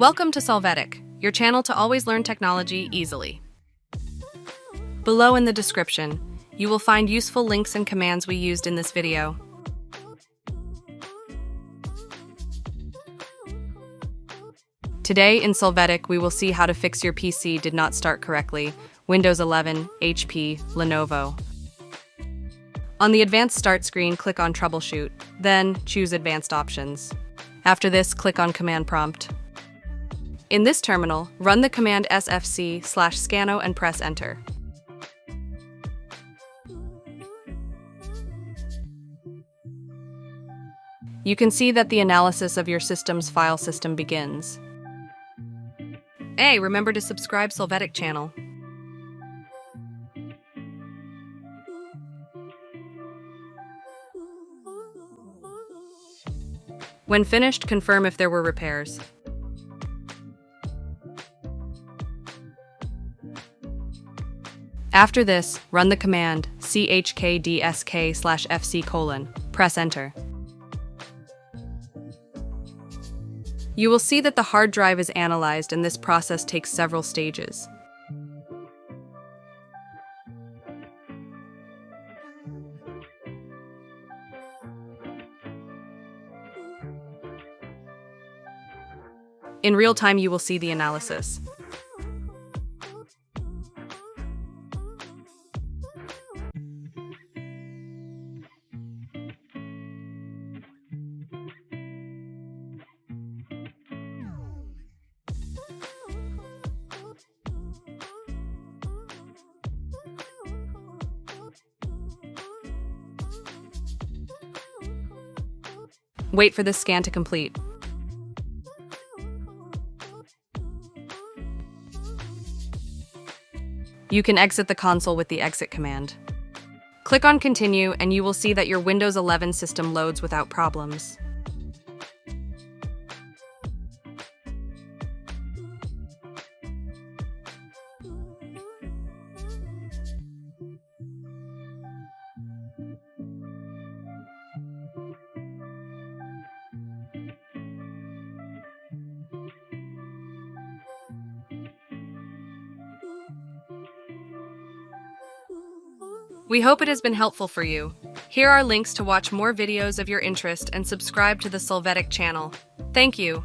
Welcome to Solvetic, your channel to always learn technology easily. Below in the description, you will find useful links and commands we used in this video. Today in Solvetic, we will see how to fix your PC did not start correctly, Windows 11, HP, Lenovo. On the Advanced Start screen, click on Troubleshoot, then choose Advanced Options. After this, click on Command Prompt. In this terminal, run the command sfc/scannow and press Enter. You can see that the analysis of your system's file system begins. Hey, remember to subscribe Solvetic channel. When finished, confirm if there were repairs. After this, run the command chkdsk/fc:, press Enter. You will see that the hard drive is analyzed and this process takes several stages. In real time, you will see the analysis. Wait for this scan to complete. You can exit the console with the exit command. Click on Continue and you will see that your Windows 11 system loads without problems. We hope it has been helpful for you. Here are links to watch more videos of your interest and subscribe to the Solvetic channel. Thank you.